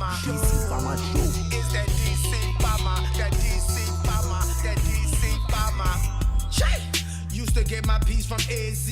DC Pharma Show. It's that DC Pharma, that DC Pharma, that DC Pharma. Used to get my piece from AZ.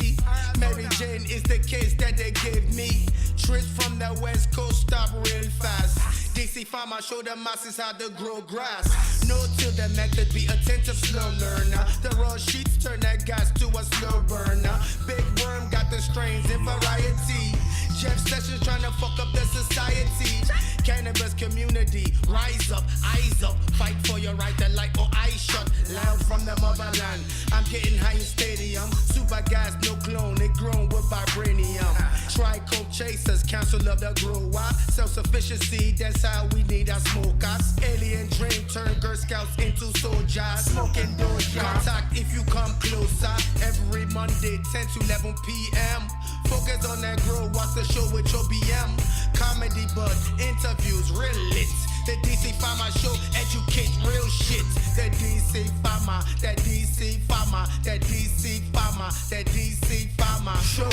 Mary Jane is the case that they gave me. Trips from the West Coast stop real fast. DC Pharma show the masses how to grow grass. No till the method, be attentive, slow learner. The raw sheets turn that gas to a slow burner. Big Worm got the strains in variety. Jeff Sessions trying to fuck up the society. Cannabis community, rise up, eyes up. Fight for your right to light or eye shut. Loud from the motherland. I'm getting high in stadium. Super gas, no clone, it grown with vibranium. Try coke chasers, council of the grower. Self-sufficiency, that's how we need our smokers. Alien dream turn Girl Scouts into soldiers. Smoking doja. Contact if you come closer. Every Monday, 10 to 11 p.m. Focus on that grow, watch the show with your BM. Comedy but interviews, real lit. The DC Pharma Show, educate real shit. The DC Pharma, that DC Pharma, that DC Pharma, that DC Pharma Show.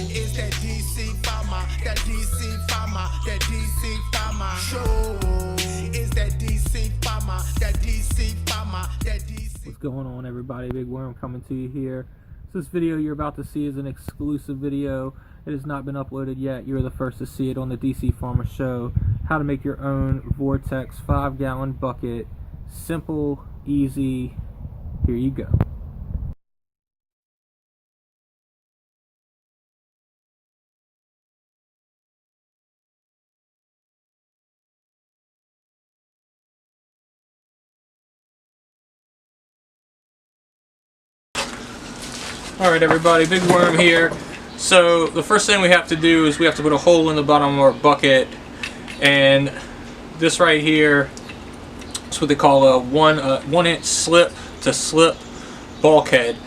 Is that DC Pharma, that DC Pharma, that DC Pharma Show. Is that DC Pharma, that DC Pharma, that DC. What's going on, everybody? Big Worm coming to you here. This video you're about to see is an exclusive video. It has not been uploaded yet. You're the first to see it on the DC Pharma Show. How to make your own Vortex 5-gallon bucket. Simple, easy. Here you go. Alright everybody, Big Worm here. So the first thing we have to do is we have to put a hole in the bottom of our bucket, and this right here is what they call a 1 inch slip to slip bulkhead,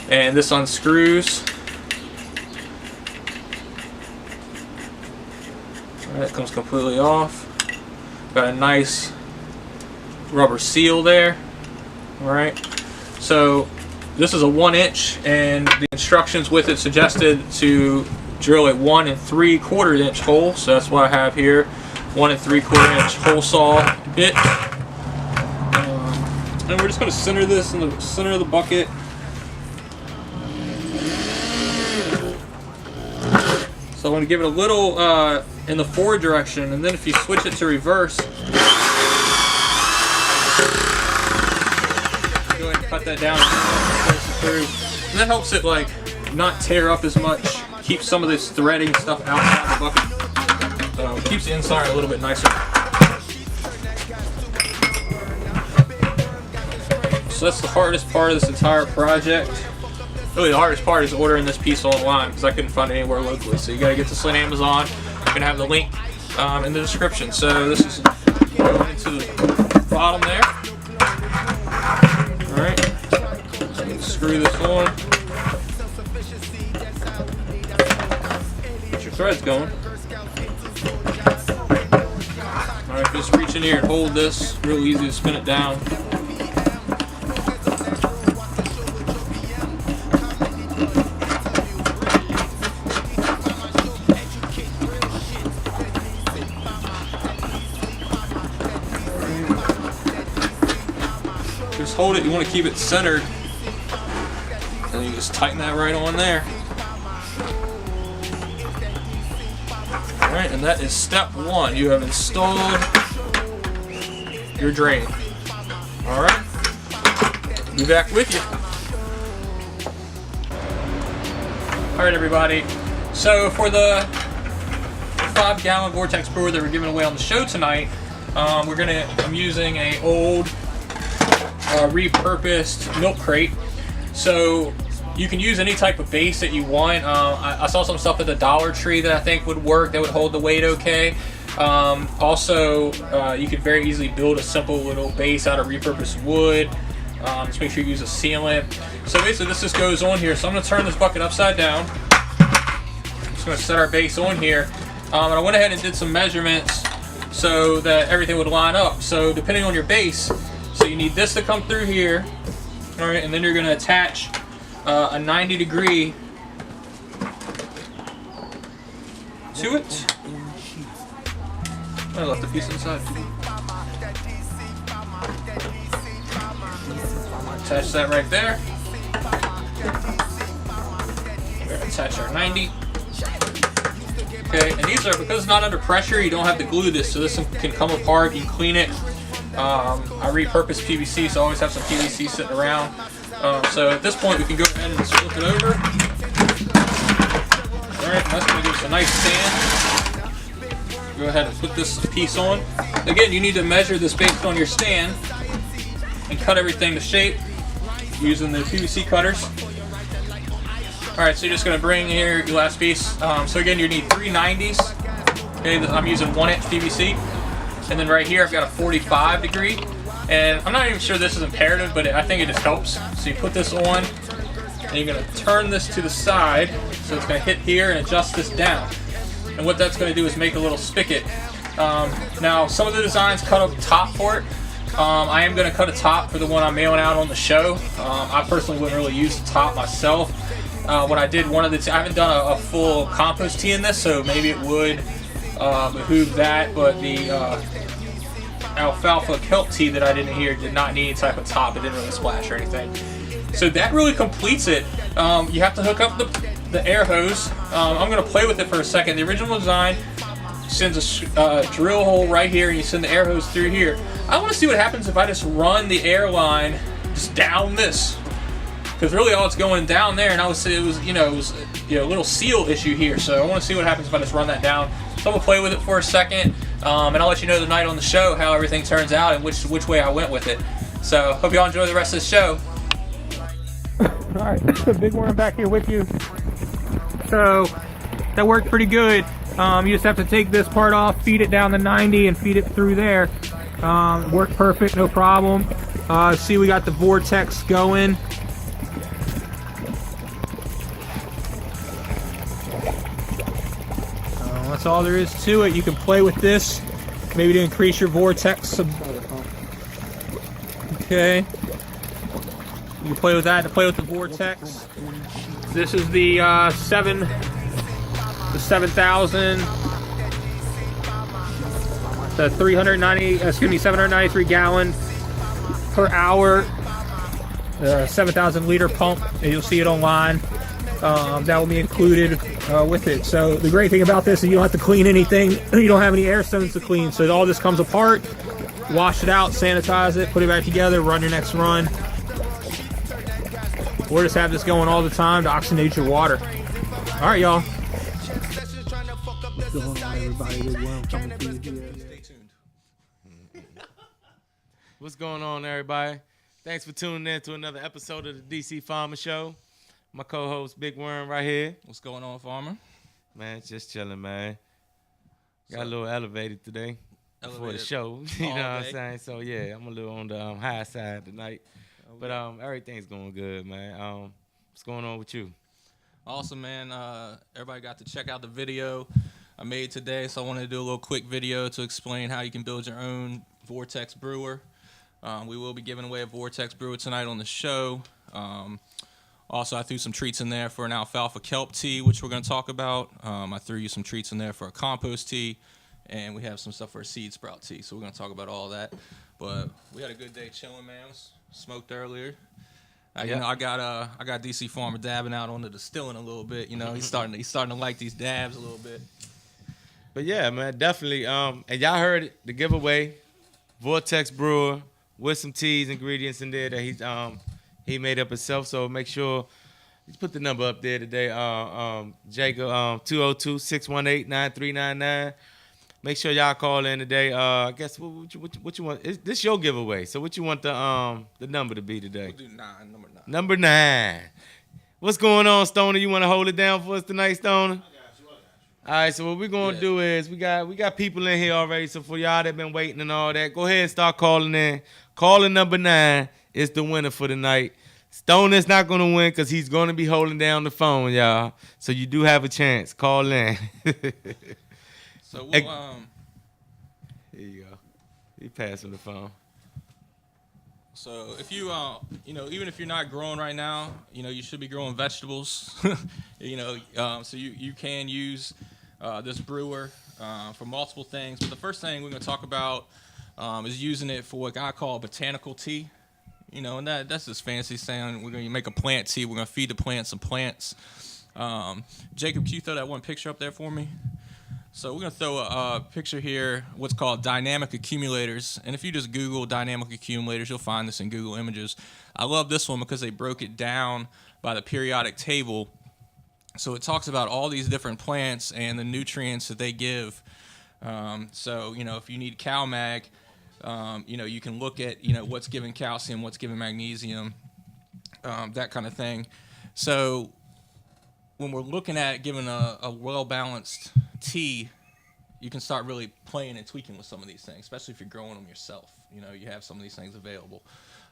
and this unscrews. Alright, it comes completely off. Got a nice rubber seal there. Alright, so this is a 1 inch, and the instructions with it suggested to drill a 1 3/4 inch hole. So that's what I have here, 1 3/4 inch hole saw bit. And we're just going to center this in the center of the bucket. So I'm going to give it a little in the forward direction, and then if you switch it to reverse, go ahead and cut that down. Through. And that helps it like not tear up as much, keeps some of this threading stuff outside the bucket, keeps the inside a little bit nicer. So that's the hardest part of this entire project. Really the hardest part is ordering this piece online, because I couldn't find it anywhere locally. So you got to get this on Amazon. I'm going to have the link in the description. So this is going into the bottom there. Alright. Screw this on. Get your threads going. Alright, just reach in here and hold this. Real easy to spin it down. Just hold it. You want to keep it centered. And you just tighten that right on there. Alright, and that is step 1. You have installed your drain. Alright, be back with you. Alright everybody, so for the 5-gallon Vortex brewer that we're giving away on the show tonight, I'm using a old repurposed milk crate. So you can use any type of base that you want. I saw some stuff at the Dollar Tree that I think would work, that would hold the weight okay. Also, you could very easily build a simple little base out of repurposed wood. Just make sure you use a sealant. So basically this just goes on here. So I'm going to turn this bucket upside down. I'm just going to set our base on here. And I went ahead and did some measurements so that everything would line up. So depending on your base, so you need this to come through here. Alright, and then you're going to attach a 90-degree to it. I left the piece inside. Attach that right there. We're gonna attach our 90. Okay, and these are, because it's not under pressure, you don't have to glue this, so this can come apart, you can clean it. I repurpose PVC, so I always have some PVC sitting around. So at this point, we can go ahead and just flip it over. Alright, that's going to give us a nice stand. Go ahead and put this piece on. Again, you need to measure this based on your stand and cut everything to shape using the PVC cutters. Alright, so you're just going to bring here your last piece. So again, you need 3 90s. Okay, I'm using 1-inch PVC. And then right here, I've got a 45 degree. And I'm not even sure this is imperative, but I think it just helps. So you put this on, and you're going to turn this to the side. So it's going to hit here and adjust this down. And what that's going to do is make a little spigot. Now, some of the designs cut a top for it. I am going to cut a top for the one I'm mailing out on the show. I personally wouldn't really use the top myself. When I did one of the, I haven't done a full compost tee in this, so maybe it would behoove that, but the alfalfa kelp tee that I did in here did not need any type of top. It didn't really splash or anything. So that really completes it. You have to hook up the air hose. I'm going to play with it for a second. The original design sends a drill hole right here, and you send the air hose through here. I want to see what happens if I just run the air line just down this. Because really all it's going down there, and I would say it was a little seal issue here. So I want to see what happens if I just run that down. So I'm going to play with it for a second, and I'll let you know tonight on the show how everything turns out and which way I went with it. So hope y'all enjoy the rest of the show. Alright, Big Worm back here with you. So that worked pretty good. You just have to take this part off, feed it down to 90, and feed it through there. Worked perfect, no problem. See, we got the vortex going. That's all there is to it. You can play with this, maybe to increase your vortex. Okay. You can play with that to play with the vortex. This is the 7,000, the 793 gallon per hour, 7,000 liter pump. And you'll see it online. That will be included with it. So the great thing about this is you don't have to clean anything. You don't have any air stones to clean. So it all just comes apart. Wash it out, sanitize it, put it back together, run your next run. Or just have this going all the time to oxygenate your water. All right, y'all. What's going on, everybody? Stay tuned. What's going on, everybody? Thanks for tuning in to another episode of the DC Pharma Show. My co-host, Big Worm, right here. What's going on, Farmer? Man, just chilling, man. Got a little elevated today before the show. You know what I'm saying? So, yeah, I'm a little on the high side tonight. Okay. But everything's going good, man. What's going on with you? Awesome, man. Everybody got to check out the video I made today, so I wanted to do a little quick video to explain how you can build your own Vortex brewer. We will be giving away a Vortex brewer tonight on the show. Also, I threw some treats in there for an alfalfa kelp tea, which we're going to talk about. I threw you some treats in there for a compost tea, and we have some stuff for a seed sprout tea. So we're going to talk about all that. But we had a good day chilling, man. Smoked earlier. You know, I got DC Farmer dabbing out on the distilling a little bit. You know, he's starting to like these dabs a little bit. But yeah, man, definitely. And y'all heard it, the giveaway, Vortex brewer with some teas ingredients in there that he made up himself. So make sure you put the number up there today. Jacob 202-618-9399. Make sure y'all call in today. I guess what you want? This your giveaway. So what you want the number to be today? We'll do number 9. Number 9. What's going on, Stoner? You want to hold it down for us tonight, Stoner? All right, so what we're going to do is we got people in here already. So for y'all that been waiting and all that, go ahead and start calling in. Calling number 9 is the winner for the night. Stoner's not going to win because he's going to be holding down the phone, y'all. So you do have a chance. Call in. So we'll, here you go. He passing the phone. So if you even if you're not growing right now, you should be growing vegetables. So you can use this brewer for multiple things. But the first thing we're going to talk about is using it for what I call botanical tea. You know, and that's just fancy saying we're going to make a plant tea. We're going to feed the plants some plants. Jacob, can you throw that one picture up there for me? So we're going to throw a picture here, what's called dynamic accumulators. And if you just Google dynamic accumulators, you'll find this in Google Images. I love this one because they broke it down by the periodic table. So it talks about all these different plants and the nutrients that they give. So, you know, if you need CalMag, you know, you can look at, you know, what's giving calcium, what's giving magnesium, that kind of thing. So when we're looking at giving a well-balanced tea, you can start really playing and tweaking with some of these things, especially if you're growing them yourself. You know, you have some of these things available.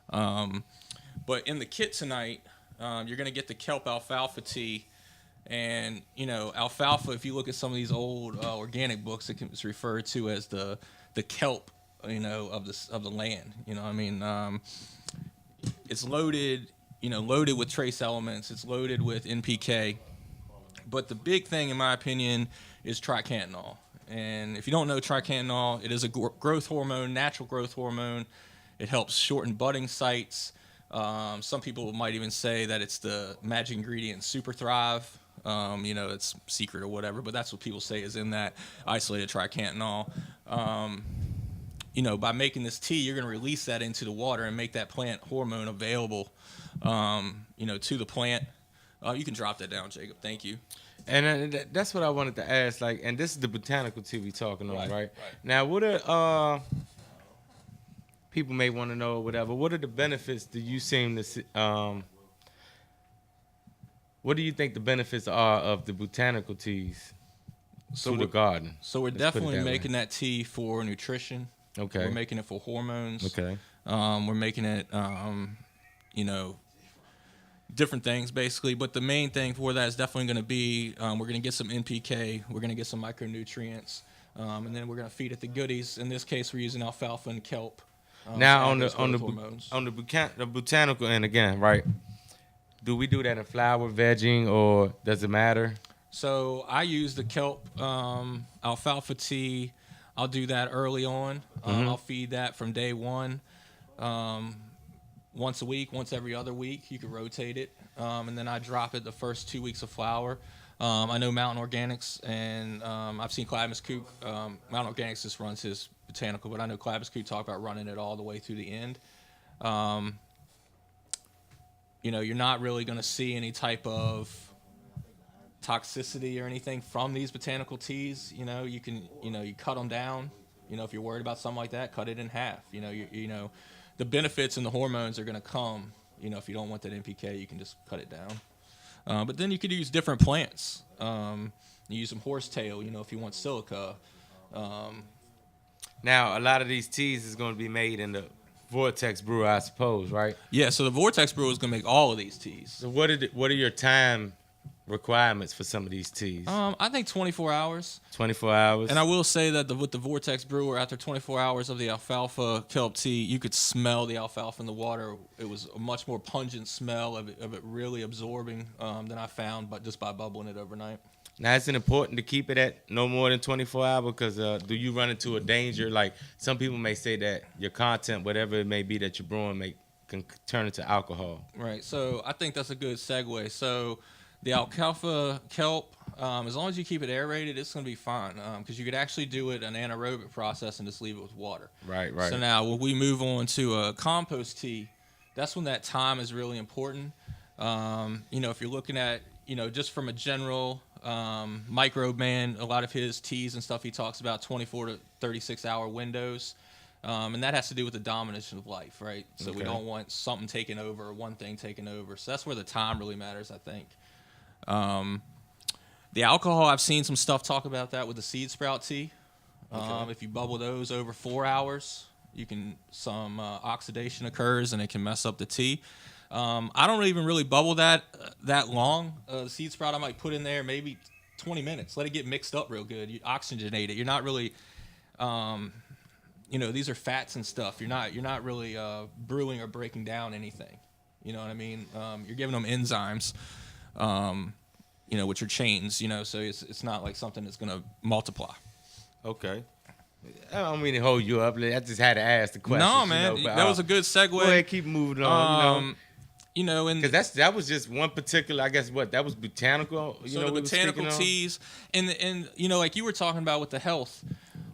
But in the kit tonight, you're going to get the kelp alfalfa tea. And, you know, alfalfa, if you look at some of these old organic books, it's referred to as the kelp, you know, of the land. You know, I mean, it's loaded with trace elements. It's loaded with NPK. But the big thing, in my opinion, is tricantanol. And if you don't know tricantanol, it is a growth hormone, natural growth hormone. It helps shorten budding sites. Some people might even say that it's the magic ingredient Super Thrive. You know, it's secret or whatever, but that's what people say is in that isolated tricantanol. You know, by making this tea, you're going to release that into the water and make that plant hormone available, you know, to the plant. You can drop that down, Jacob. Thank you. And that's what I wanted to ask. Like, and this is the botanical tea we talking on, right? Right. Now, what are people may want to know or whatever? What are the benefits do you seem to see? What do you think the benefits are of the botanical teas to the garden? So we're definitely making that tea for nutrition. Okay. We're making it for hormones. Okay. We're making it, you know, different things basically. But the main thing for that is definitely going to be we're going to get some NPK. We're going to get some micronutrients. And then we're going to feed it the goodies. In this case, we're using alfalfa and kelp. Now on the botanical end again, right? Do we do that in flower, vegging, or does it matter? So I use the kelp alfalfa tea. I'll do that early on. I'll feed that from day one, once a week, once every other week. You can rotate it, and then I drop it the first 2 weeks of flower. I know Mountain Organics, and I've seen Clavis Coop. Mountain Organics just runs his botanical, but I know Clavis Coop talk about running it all the way through the end. You know, you're not really going to see any type of toxicity or anything from these botanical teas. You know, you can, you know, you cut them down. You know, if you're worried about something like that, cut it in half. You know, you know, the benefits and the hormones are going to come. You know, if you don't want that NPK, you can just cut it down. But then you could use different plants. You use some horsetail, you know, if you want silica. Now, a lot of these teas is going to be made in the Vortex brewer, I suppose, right? Yeah, so the Vortex brewer is going to make all of these teas. So what are your time requirements for some of these teas? I think 24 hours. 24 hours. And I will say that with the Vortex brewer, after 24 hours of the alfalfa kelp tea, you could smell the alfalfa in the water. It was a much more pungent smell of it really absorbing than I found, but just by bubbling it overnight. Now, is it important to keep it at no more than 24 hours? Because do you run into a danger? Like, some people may say that your content, whatever it may be that you're brewing, can turn into alcohol. Right. So I think that's a good segue. So the alfalfa kelp, as long as you keep it aerated, it's going to be fine. Because you could actually do it an anaerobic process and just leave it with water. Right. So now when we move on to a compost tea, that's when that time is really important. You know, if you're looking at, you know, just from a general microbe man, a lot of his teas and stuff, he talks about 24 to 36 hour windows. And that has to do with the domination of life, right? So we don't want something taking over, one thing taking over. So that's where the time really matters, I think. The alcohol, I've seen some stuff talk about that with the seed sprout tea. If you bubble those over 4 hours, some oxidation occurs and it can mess up the tea. I don't even really bubble that long. The seed sprout I might put in there maybe 20 minutes. Let it get mixed up real good. You oxygenate it. You're not really, you know, these are fats and stuff. You're not really brewing or breaking down anything. You know what I mean? You're giving them enzymes. with your chains, so it's not like something that's gonna multiply. Okay. I don't mean to hold you up. I just had to ask the question. No, man, but, that was a good segue. Go ahead, keep moving on. And because that was just one particular. I guess that was botanical. So the botanical teas, and like you were talking about with the health,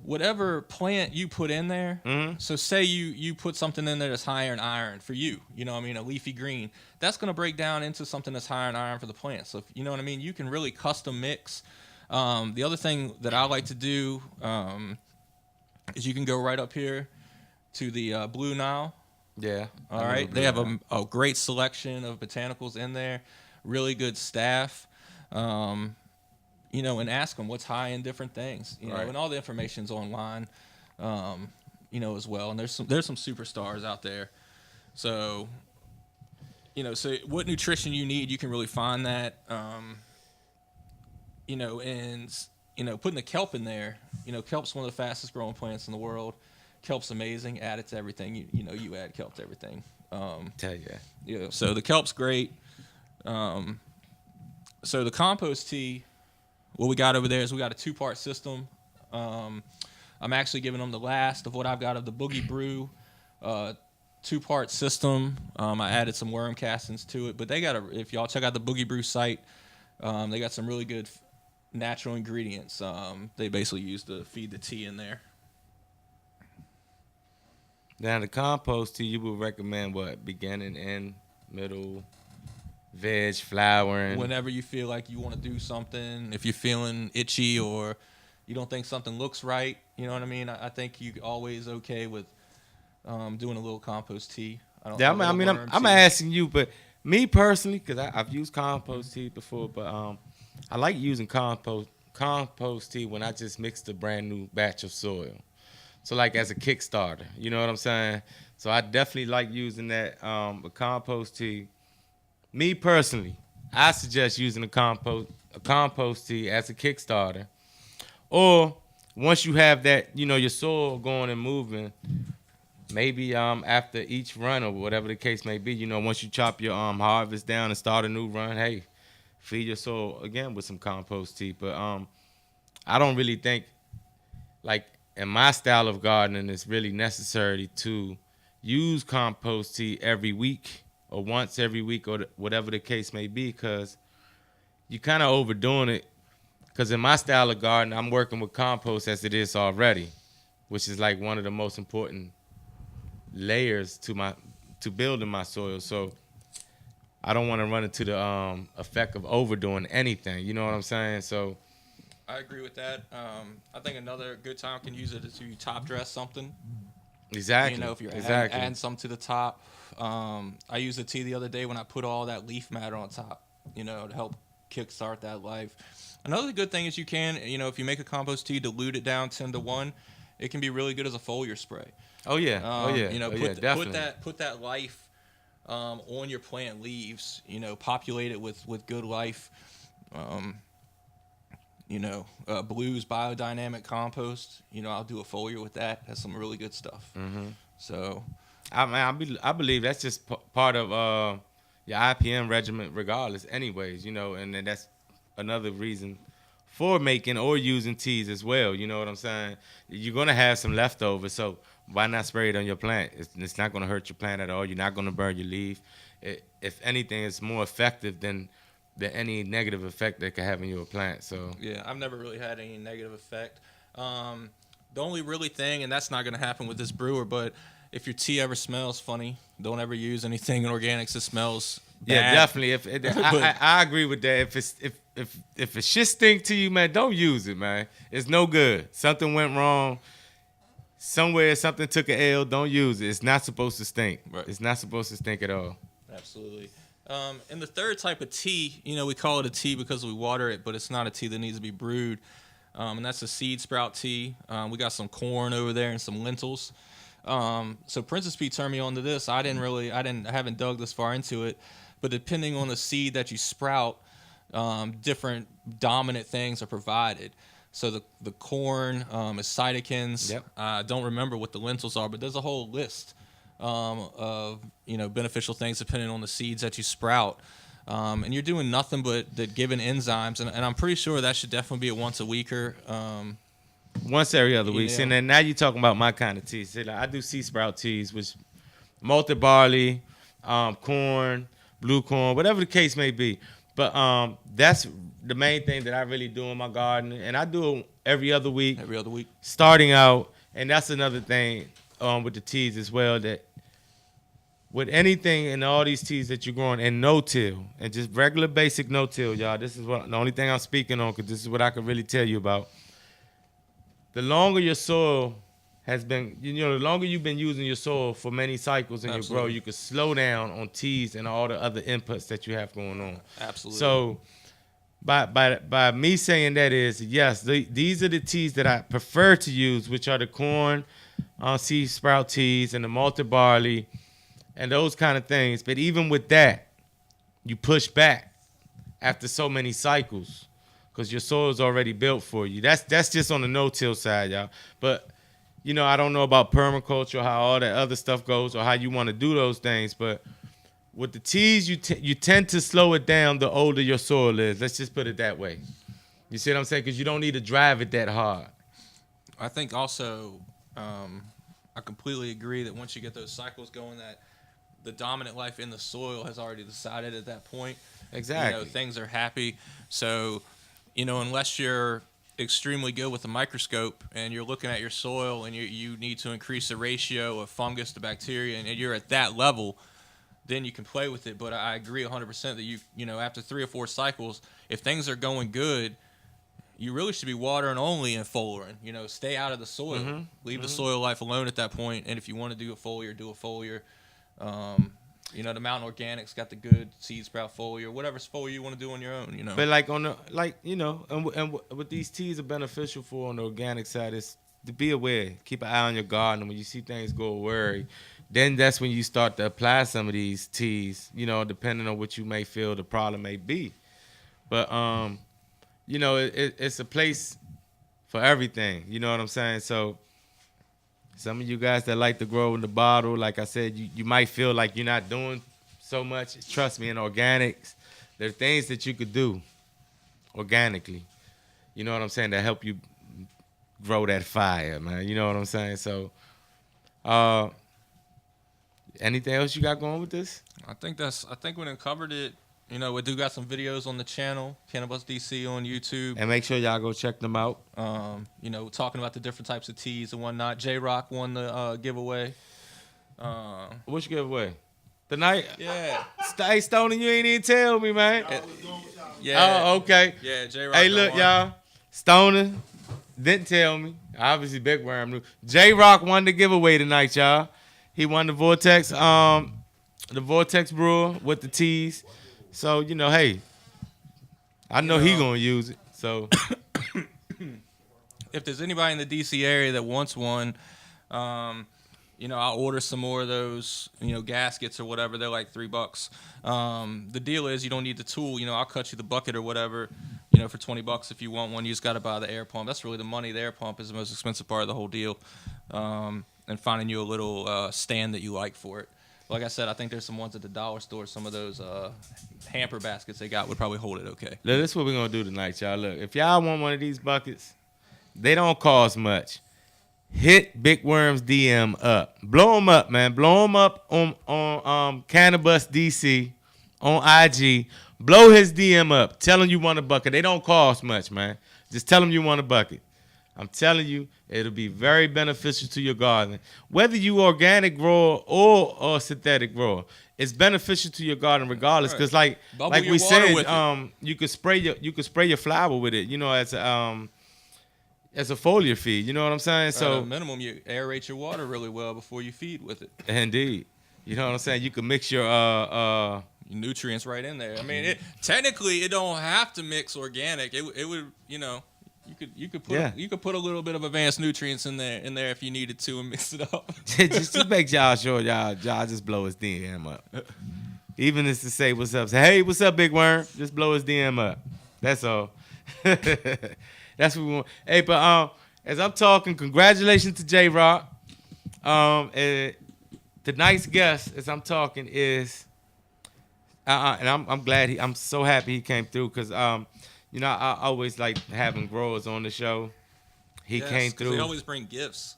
whatever plant you put in there. Mm-hmm. So say you put something in there that's higher in iron for you. A leafy green. That's going to break down into something that's higher in iron for the plant. So you can really custom mix. The other thing that I like to do is you can go right up here to the Blue Nile. Yeah. All right. They have a great selection of botanicals in there, really good staff. And ask them what's high in different things. Right. And all the information's online, as well. And there's some superstars out there. So, so what nutrition you need, you can really find that. And putting the kelp in there. Kelp's one of the fastest growing plants in the world. Kelp's amazing. Add it to everything. You add kelp to everything. Tell you that. Yeah. So the kelp's great. So the compost tea, what we got over there is we got a 2-part system. I'm actually giving them the last of what I've got of the Boogie Brew 2-part system. I added some worm castings to it, but if y'all check out the Boogie Brew site, they got some really good natural ingredients. They basically use to feed the tea in there. Now, the compost tea, you would recommend what? Beginning, end, middle, veg, flowering? Whenever you feel like you want to do something, if you're feeling itchy or you don't think something looks right, you know what I mean? I think you're always okay with doing a little compost tea. I'm asking you, but me personally, because I've used compost tea before, but I like using compost tea when I just mixed a brand new batch of soil. So like as a Kickstarter, you know what I'm saying? So I definitely like using that a compost tea. Me personally, I suggest using a compost tea as a Kickstarter. Or once you have that, your soil going and moving, maybe after each run or whatever the case may be, once you chop your harvest down and start a new run, hey, feed your soil again with some compost tea. But I don't really think, like, in my style of gardening, it's really necessary to use compost tea every week or once every week or whatever the case may be, because you're kind of overdoing it. Because in my style of gardening, I'm working with compost as it is already, which is like one of the most important layers to building my soil. So I don't want to run into the effect of overdoing anything. You know what I'm saying? So I agree with that. I think another good time can use it is to top dress something. Exactly. If you're adding some to the top. I used the tea the other day when I put all that leaf matter on top, to help kickstart that life. Another good thing is you can, if you make a compost tea, dilute it down 10-1, it can be really good as a foliar spray. Oh yeah. Definitely. Put that life on your plant leaves. Populate it with good life. Blues biodynamic compost. I'll do a foliar with that. That's some really good stuff. Mm-hmm. So, I believe that's just part of your IPM regimen, regardless. Anyways, and then that's another reason for making or using teas as well. You know what I'm saying? You're gonna have some leftovers, so why not spray it on your plant? It's not gonna hurt your plant at all. You're not gonna burn your leaf. If anything, it's more effective than any negative effect that could have in your plant. So yeah, I've never really had any negative effect. The only really thing, and that's not going to happen with this brewer, but if your tea ever smells funny, don't ever use anything in organics that smells bad. Yeah, definitely. I agree with that. If it shit stink to you, man, don't use it, man. It's no good. Something went wrong. Somewhere something took an L. Don't use it. It's not supposed to stink. Right. It's not supposed to stink at all. Absolutely. And the third type of tea, we call it a tea because we water it, but it's not a tea that needs to be brewed. And that's a seed sprout tea. We got some corn over there and some lentils. So Princess P turned me on to this. I haven't dug this far into it, but depending on the seed that you sprout, different dominant things are provided. So the corn is cytokines. Yep. I don't remember what the lentils are, but there's a whole list of beneficial things depending on the seeds that you sprout. and you're doing nothing but the given enzymes, and I'm pretty sure that should definitely be a once a weeker. Once every other week. Yeah. And then now you're talking about my kind of teas. See, like, I do sea sprout teas, which malted barley, corn, blue corn, whatever the case may be. But that's the main thing that I really do in my garden, and I do it every other week. Every other week. Starting out, and that's another thing with the teas as well, that with anything in all these teas that you're growing and no-till, and just regular basic no-till, y'all, this is what the only thing I'm speaking on, because this is what I can really tell you about. The longer your soil has been, the longer you've been using your soil for many cycles in your grow, you can slow down on teas and all the other inputs that you have going on. Absolutely. So by me saying that is, yes, these are the teas that I prefer to use, which are the corn, sea sprout teas and the malted barley and those kind of things. But even with that, you push back after so many cycles because your soil is already built for you. That's just on the no-till side, y'all. But, I don't know about permaculture, how all that other stuff goes or how you want to do those things. But with the teas, you tend to slow it down the older your soil is. Let's just put it that way. You see what I'm saying? Because you don't need to drive it that hard. I think also, I completely agree that once you get those cycles going, that the dominant life in the soil has already decided at that point. Exactly. Things are happy. So, unless you're extremely good with a microscope and you're looking at your soil and you need to increase the ratio of fungus to bacteria and you're at that level, then you can play with it. But I agree 100% that after 3 or 4 cycles, if things are going good, you really should be watering only and foliaring. Stay out of the soil. Mm-hmm. Leave the soil life alone at that point. And if you want to do a foliar, do a foliar. The Mountain Organics got the good seed sprout foliar, whatever foliar you want to do on your own. But and what these teas are beneficial for on the organic side is to be aware, keep an eye on your garden. When you see things go worry, then that's when you start to apply some of these teas. Depending on what you may feel the problem may be. But it's a place for everything. You know what I'm saying? So some of you guys that like to grow in the bottle, like I said, you might feel like you're not doing so much. Trust me, in organics, there are things that you could do organically. You know what I'm saying? That help you grow that fire, man. You know what I'm saying? So, anything else you got going with this? I think we done covered it. We do got some videos on the channel, Cannabis DC on YouTube. And make sure y'all go check them out. Talking about the different types of teas and whatnot. J-Rock won the giveaway. What's your giveaway? Tonight? Yeah. Hey, Stoney, you ain't even tell me, man. Yeah. Oh, okay. Yeah, J-Rock. Hey, look, y'all. Stoner didn't tell me. Obviously, Big Worm knew. J-Rock won the giveaway tonight, y'all. He won the Vortex brewer with the teas. So, hey, I know he going to use it. So, if there's anybody in the DC area that wants one, I'll order some more of those, gaskets or whatever. They're like $3. The deal is you don't need the tool. I'll cut you the bucket or whatever, for $20 if you want one. You just got to buy the air pump. That's really the money. The air pump is the most expensive part of the whole deal. And finding you a little stand that you like for it. Like I said, I think there's some ones at the dollar store. Some of those hamper baskets they got would probably hold it okay. Look, this is what we're going to do tonight, y'all. Look, if y'all want one of these buckets, they don't cost much. Hit Big Worm's DM up. Blow him up, man. Blow him up on Cannabis DC on IG. Blow his DM up. Tell him you want a bucket. They don't cost much, man. Just tell him you want a bucket. I'm telling you, it'll be very beneficial to your garden. Whether you organic grower or synthetic grower, it's beneficial to your garden regardless. Because like we said, you could spray your flower with it. As a foliar feed. You know what I'm saying? So at a minimum, you aerate your water really well before you feed with it. Indeed. You know what I'm saying? You can mix your nutrients right in there. I mean, technically it don't have to mix organic. It would You could put a little bit of advanced nutrients in there if you needed to and mix it up. just make y'all sure y'all just blow his DM up. Even if to say what's up, say hey, what's up, Big Worm? Just blow his DM up. That's all. That's what we want. Hey, but as I'm talking, congratulations to J-Rock. Tonight's guest, as I'm talking, is And I'm glad I'm so happy he came through because you know, I always like having growers on the show. He came through. They always bring gifts.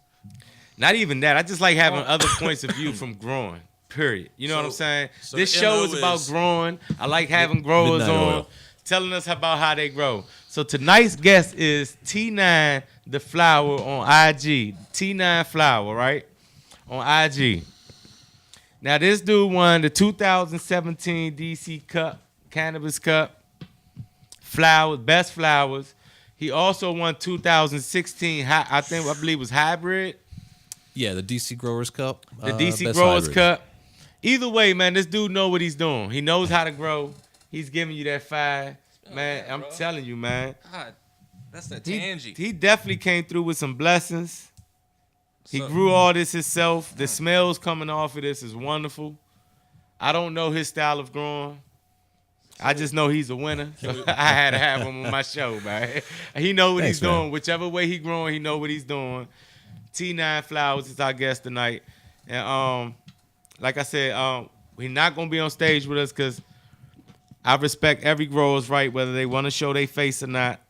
Not even that. I just like having other points of view from growing. Period. You know what I'm saying? So this the show MO is about is growing. I like having growers Midnight on, Oil. telling us about how they grow. So tonight's guest is T9 the Flower on IG. T9 Flower, right? On IG. Now this dude won the 2017 DC Cup, Cannabis Cup, flowers, best flowers. He also won 2016. I believe it was hybrid. Yeah, the DC Growers Cup. The DC best Growers hybrid. Cup. Either way, man, this dude know what he's doing. He knows how to grow. He's giving you that fire. Man, I'm telling you, man. God, that's that He, tangy. he definitely came through with some blessings. He So- grew all this himself. The smells coming off of this is wonderful. I don't know his style of growing. I just know he's a winner. So I had to have him on my show, man. He know what Thanks, he's doing. man. Whichever way he growing, he know what he's doing. T9 Flowers is our guest tonight. And like I said, he's not gonna be on stage with us because I respect every grower's right, whether they want to show their face or not.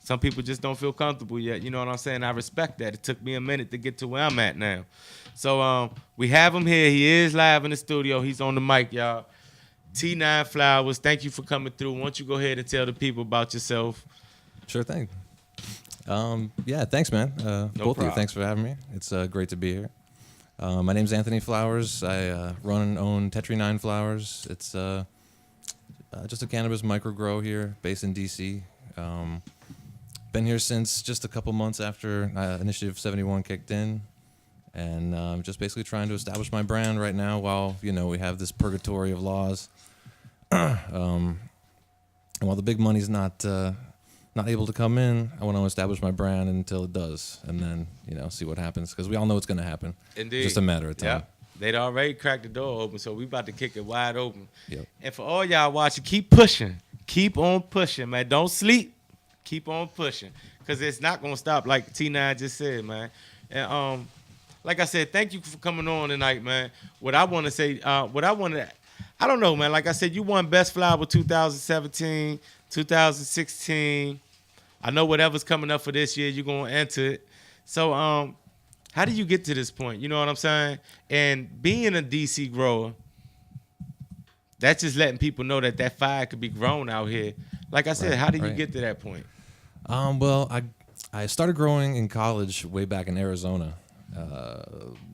Some people just don't feel comfortable yet. You know what I'm saying? I respect that. It took me a minute to get to where I'm at now. So we have him here. He is live in the studio. He's on the mic, y'all. T9 Flowers, thank you for coming through. Why don't you go ahead and tell the people about yourself? Sure thing. Yeah, thanks, man. Both of problem. you, thanks for having me. It's great to be here. My name's Anthony Flowers. I run and own Tetri 9 Flowers. It's just a cannabis micro grow here, based in DC. Been here since just a couple months after Initiative 71 kicked in, and just basically trying to establish my brand right now while we have this purgatory of laws. And while the big money's not able to come in, I want to establish my brand until it does, and then see what happens, because we all know it's going to happen. Indeed. Just a matter of time. Yep. They'd already cracked the door open, so we about to kick it wide open. Yep. And for all y'all watching, keep pushing. Keep on pushing, man. Don't sleep. Keep on pushing, because it's not going to stop, like T9 just said, man. And like I said, thank you for coming on tonight, man. What I want to say, I don't know, man. Like I said, you won Best Flower 2017, 2016. I know whatever's coming up for this year, you're going to enter it. So how did you get to this point? You know what I'm saying? And being a DC grower, that's just letting people know that fire could be grown out here. Like I said, Right, how did you right. get to that point? Well, I started growing in college way back in Arizona,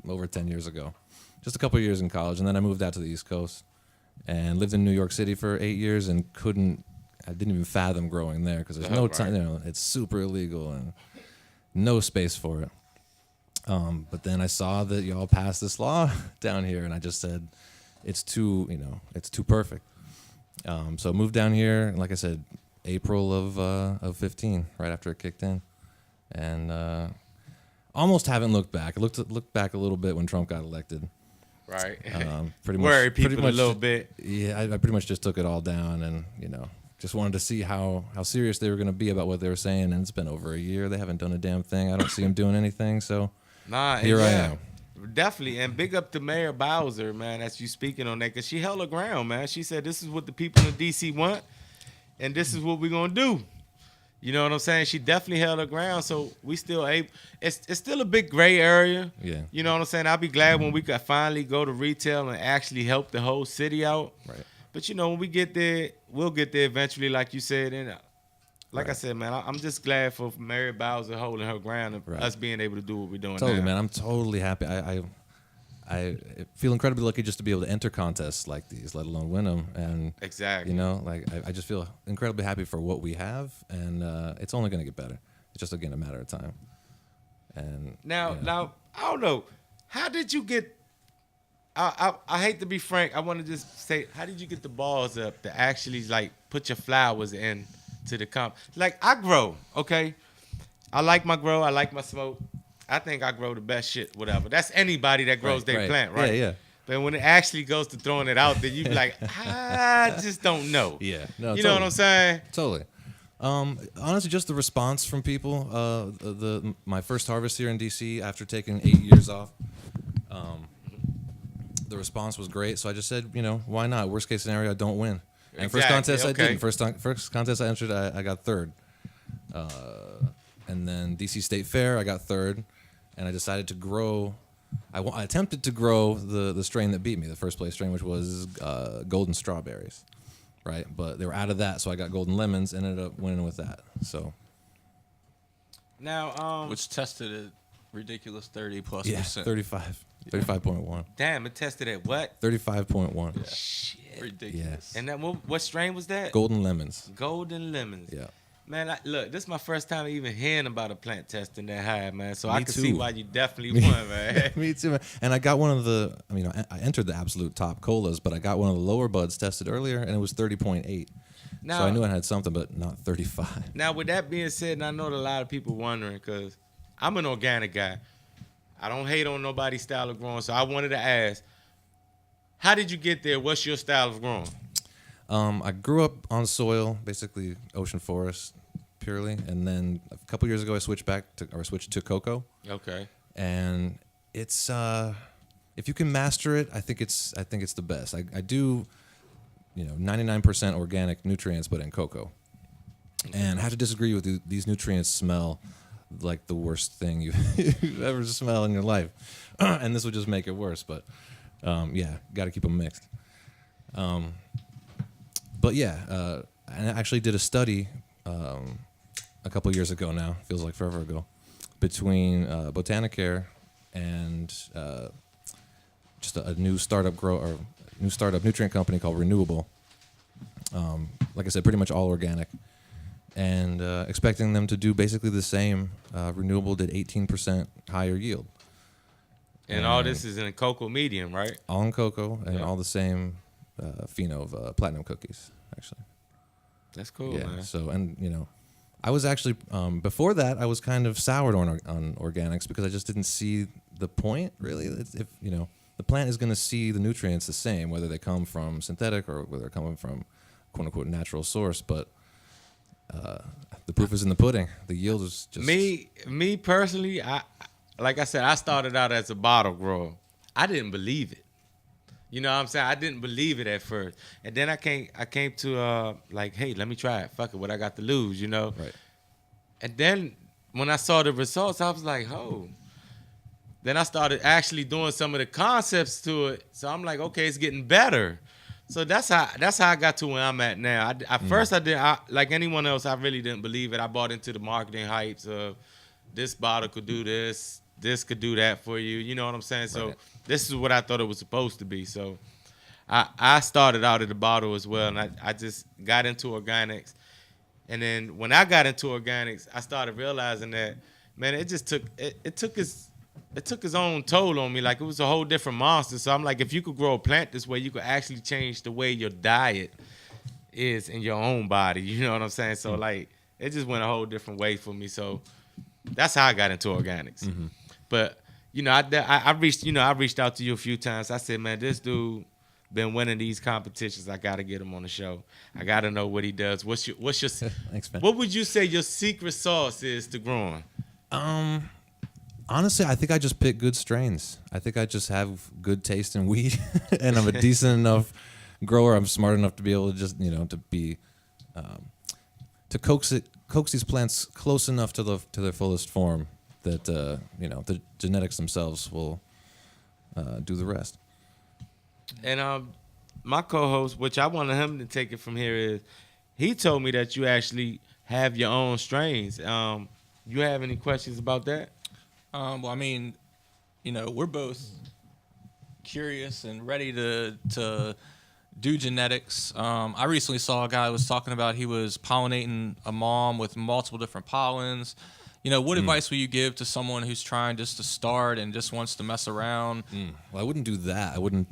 over 10 years ago. Just a couple of years in college, and then I moved out to the East Coast and lived in New York City for 8 years and I didn't even fathom growing there because there's no Right. time, it's super illegal and no space for it. But then I saw that y'all passed this law down here, and I just said, it's too perfect. So I moved down here, and like I said, April of 15, right after it kicked in, and almost haven't looked back. I looked back a little bit when Trump got elected. Right. Pretty much Worry people pretty much, a little bit. Yeah, I pretty much just took it all down, and just wanted to see how serious they were going to be about what they were saying. And it's been over a year; they haven't done a damn thing. I don't see them doing anything. So Nah, here I yeah. am. Definitely, and big up to Mayor Bowser, man, that's you speaking on that, because she held her ground, man. She said, this is what the people in D.C. want, and this is what we're going to do. You know what I'm saying? She definitely held her ground, so we still able. It's still a big gray area. Yeah. You know what I'm saying? I'll be glad when we could finally go to retail and actually help the whole city out. Right. But, when we get there, we'll get there eventually, like you said, and like I Right. said, man, I'm just glad for Mary Bowser holding her ground and Right. us being able to do what we're doing Totally, now. man. I'm totally happy. I feel incredibly lucky just to be able to enter contests like these, let alone win them. And Exactly. I just feel incredibly happy for what we have, and it's only going to get better. It's just again a matter of time. And Now, I don't know. How did you get? I hate to be frank. I want to just say, how did you get the balls up to actually put your flowers in to the comp? I grow, okay. I like my grow. I like my smoke. I think I grow the best shit. Whatever. That's anybody that grows their plant, right? Yeah. But when it actually goes to throwing it out, then you be like, I just don't know. Yeah. No, You know what I'm saying? Totally. Honestly, just the response from people. My first harvest here in DC after taking 8 years off. the response was great. So I just said, why not? Worst case scenario, I don't win. And first Exactly, contest I okay. didn't. First contest I entered, I got third. And then DC State Fair, I got third. And I decided to grow. I attempted to grow the strain that beat me, the first place strain, which was golden strawberries, right? But they were out of that, so I got golden lemons. And ended up winning with that. So Now, Which tested at ridiculous 30+%. yeah, 35.1, damn, it tested at what? 35.1. Shit. Ridiculous. And that what strain was that? Golden lemons. Golden lemons. Yeah. Man, look, this is my first time even hearing about a plant testing that high, man. So I Me can too. see why you definitely won, man. Me too, man. And I got one of the. I entered the absolute top colas, but I got one of the lower buds tested earlier, and it was 30.8. Now, So I knew I had something, but not 35. Now, with that being said, and I know that a lot of people wondering, because I'm an organic guy. I don't hate on nobody's style of growing, so I wanted to ask, how did you get there? What's your style of growing? I grew up on soil, basically ocean forest, purely, and then a couple years ago I switched to cocoa, Okay. and it's if you can master it, I think it's the best. I do, 99% organic nutrients, but in cocoa, and I have to disagree with you. These nutrients smell like the worst thing you've ever smelled in your life, and this would just make it worse. But yeah, got to keep them mixed. But yeah, I actually did a study a couple years ago now, feels like forever ago, between Botanicare and just a new startup nutrient company called Renewable. Like I said, pretty much all organic, and expecting them to do basically the same. Renewable did 18% higher yield. And all this is in a cocoa medium, right? All in cocoa and Yeah. all the same pheno of platinum cookies, actually. That's cool, Yeah. man. So, and I was actually before that I was kind of soured on organics because I just didn't see the point really. If the plant is going to see the nutrients the same whether they come from synthetic or whether they're coming from quote unquote natural source, but the proof is in the pudding. The yield is just Me personally, like I said, I started out as a bottle grower. I didn't believe it. You know what I'm saying? I didn't believe it at first. And then I came to like, hey, let me try it. Fuck it, what I got to lose, right. And then when I saw the results, I was like, oh. Then I started actually doing some of the concepts to it. So I'm like, okay, it's getting better. So that's how I got to where I'm at now. First, like anyone else, I really didn't believe it. I bought into the marketing hypes of this bottle could do this could do that for you. You know what I'm saying? So Right. This is what I thought it was supposed to be. So I started out at the bottle as well, and I just got into organics. And then when I got into organics, I started realizing that, man, it just took its own toll on me. Like it was a whole different monster. So I'm like, if you could grow a plant this way, you could actually change the way your diet is in your own body. You know what I'm saying? So like, it just went a whole different way for me. So that's how I got into organics. Mm-hmm. But I reached out to you a few times. I said, man, this dude been winning these competitions. I gotta get him on the show. I gotta know what he does. What's your Thanks, man. what would you say your secret sauce is to growing? Honestly, I think I just pick good strains. I think I just have good taste in weed, and I'm a decent enough grower. I'm smart enough to be able to just to coax these plants close enough to their fullest form that the genetics themselves will do the rest. And my co-host, which I wanted him to take it from here, is he told me that you actually have your own strains. You have any questions about that? Well, I mean, we're both curious and ready to do genetics. I recently saw a guy who was talking about he was pollinating a mom with multiple different pollens. What advice would you give to someone who's trying just to start and just wants to mess around? Well, I wouldn't do that. I wouldn't.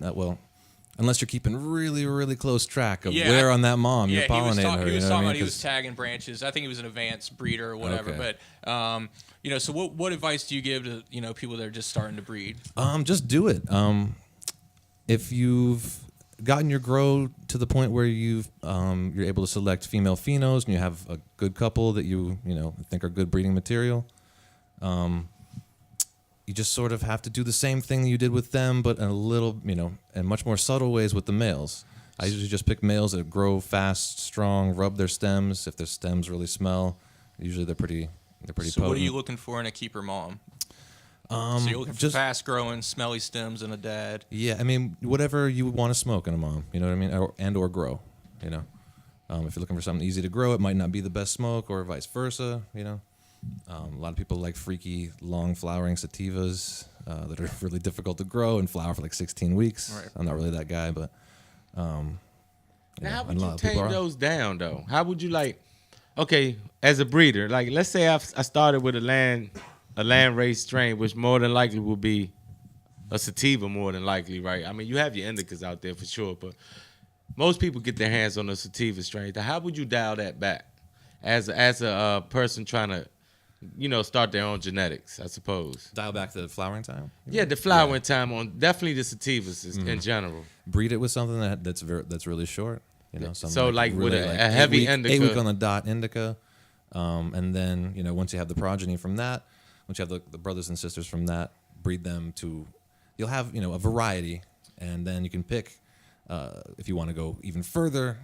Unless you're keeping really, really close track of Yeah, where on that mom you're pollinating her. He was you know what I talking mean? about he was 'Cause- tagging branches. I think he was an advanced breeder or whatever. Okay. But so what advice do you give to people that are just starting to breed? Just do it. If you've gotten your grow to the point where you're able to select female phenos and you have a good couple that you think are good breeding material, you just sort of have to do the same thing you did with them, but in a little, in much more subtle ways with the males. I usually just pick males that grow fast, strong, rub their stems. If their stems really smell, usually they're pretty So potent. what are you looking for in a keeper mom? So you're looking for fast-growing, smelly stems and a dad. Yeah, I mean, whatever you would want to smoke in a mom, you know what I mean, or grow, If you're looking for something easy to grow, it might not be the best smoke, or vice versa, A lot of people like freaky, long-flowering sativas that are really difficult to grow and flower for like 16 weeks. Right. I'm not really that guy, but Now, how would and a you lot of people tame are. those down, though? How would you okay, as a breeder, let's say I started with a land raised strain, which more than likely will be a sativa, more than likely, right? I mean, you have your indicas out there for sure, but most people get their hands on a sativa strain. How would you dial that back as a person trying to, start their own genetics, I suppose? Dial back the flowering time? Yeah, the flowering time on definitely the sativas in general. Breed it with something that's really short. Something So, like, with really, a heavy indica. 8 week on the dot indica, and then once you have the progeny from that, once you have the brothers and sisters from that, breed them to. You'll have a variety, and then you can pick if you want to go even further,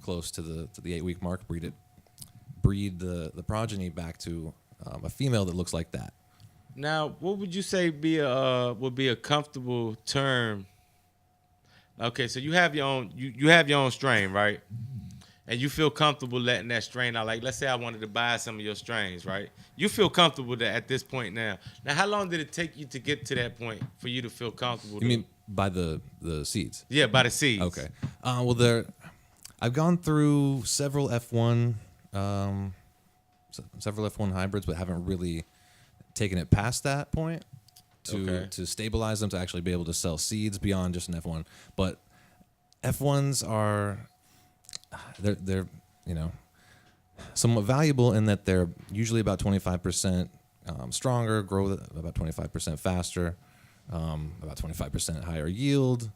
close to the 8 week mark. Breed the progeny back to a female that looks like that. Now, what would you say would be a comfortable term? Okay, so you have your own you have your own strain, right? And you feel comfortable letting that strain out. Like, let's say I wanted to buy some of your strains, right? You feel comfortable that at this point now. Now, how long did it take you to get to that point for you to feel comfortable? You mean by the seeds? Yeah, by the seeds. Okay. I've gone through several F1 hybrids, but haven't really taken it past that point to stabilize them, to actually be able to sell seeds beyond just an F1. But F1s are they're somewhat valuable in that they're usually about 25% stronger, grow about 25% faster, about 25% higher yield.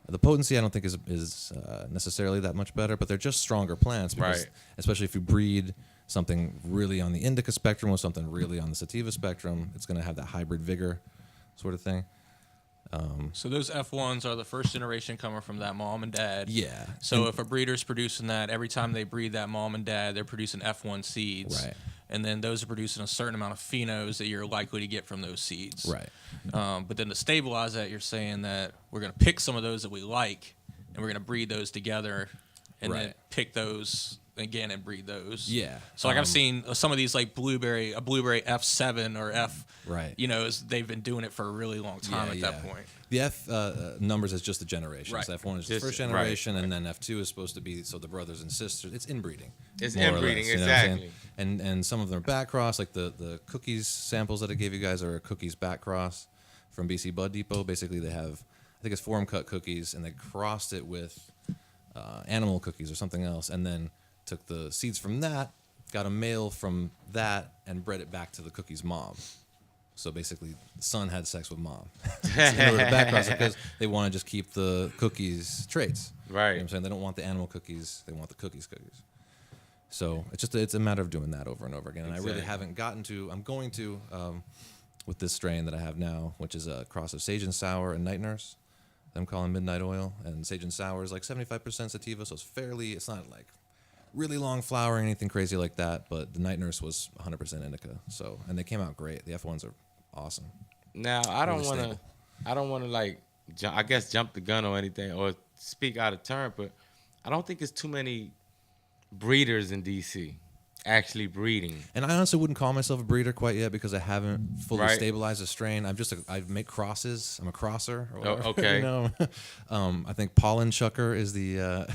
The potency I don't think is necessarily that much better, but they're just stronger plants. Because, right. Especially if you breed something really on the indica spectrum with something really on the sativa spectrum, it's going to have that hybrid vigor sort of thing. So those F1s are the first generation coming from that mom and dad. Yeah. So if a breeder's producing that, every time they breed that mom and dad, they're producing F1 seeds. Right. And then those are producing a certain amount of phenos that you're likely to get from those seeds. Right. But then to stabilize that, you're saying that we're going to pick some of those that we like, and we're going to breed those together, and then Right. pick those again and breed those. Yeah. So like I've seen some of these like a blueberry F7 or F. Right. They've been doing it for a really long time at that point. The F numbers is just the generation. Right. So F1 is the Just- first generation, and then F2 is supposed to be the brothers and sisters. It's inbreeding. It's more or inbreeding, less, you know what I'm saying? exactly. And some of them are back cross, like the cookies samples that I gave you guys are a cookies back cross from BC Bud Depot. Basically, they have, I think it's forum cut cookies, and they crossed it with animal cookies or something else, and then took the seeds from that, got a male from that, and bred it back to the cookie's mom. So basically, son had sex with mom in order to back cross it because they want to just keep the cookies traits. Right. You know what I'm saying? They don't want the animal cookies. They want the cookies. So it's a matter of doing that over and over again. And I really Exactly. haven't gotten to. I'm going to with this strain that I have now, which is a cross of Sage and Sour and Night Nurse. I'm calling Midnight Oil, and Sage and Sour is like 75% sativa, so it's not like really long flowering, anything crazy like that. But the Night Nurse was 100% indica. So, and they came out great. The F1s are awesome. Now, I don't Really want stable. to, I don't want to like, I guess jump the gun or anything or speak out of turn, but I don't think it's too many breeders in DC actually breeding. And I honestly wouldn't call myself a breeder quite yet because I haven't fully Right. stabilized a strain. I make crosses. I'm a crosser. Or whatever, okay. you know? I think pollen chucker is the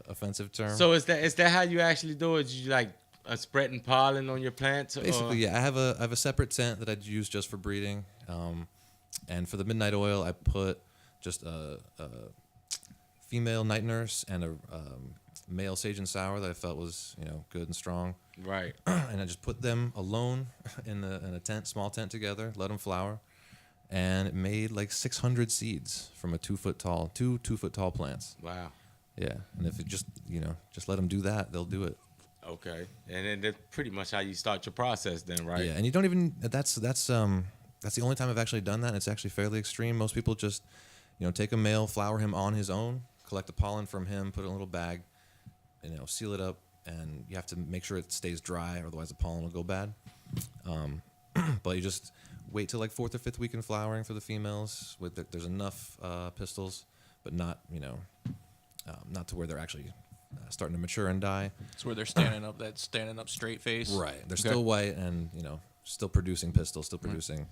offensive term. So is that how you actually do it? You like spreading pollen on your plants? Basically, yeah. I have a separate tent that I use just for breeding. And for the Midnight Oil, I put just a female Night Nurse and a male Sage and Sour that I felt was good and strong. Right. And I just put them alone in a tent, small tent together, let them flower, and it made like 600 seeds from a 2 foot tall plants. Wow. Yeah, and if it just let them do that, they'll do it. Okay. And then that's pretty much how you start your process then, right? Yeah, and you don't even that's that's the only time I've actually done that. And it's actually fairly extreme. Most people just, take a male, flower him on his own, collect the pollen from him, put it in a little bag, seal it up, and you have to make sure it stays dry, otherwise the pollen will go bad. But you just wait till like 4th or 5th week in flowering for the females. There's enough pistils, but not not to where they're actually starting to mature and die. It's where they're standing up straight face. Right. They're still white and still producing pistils, still producing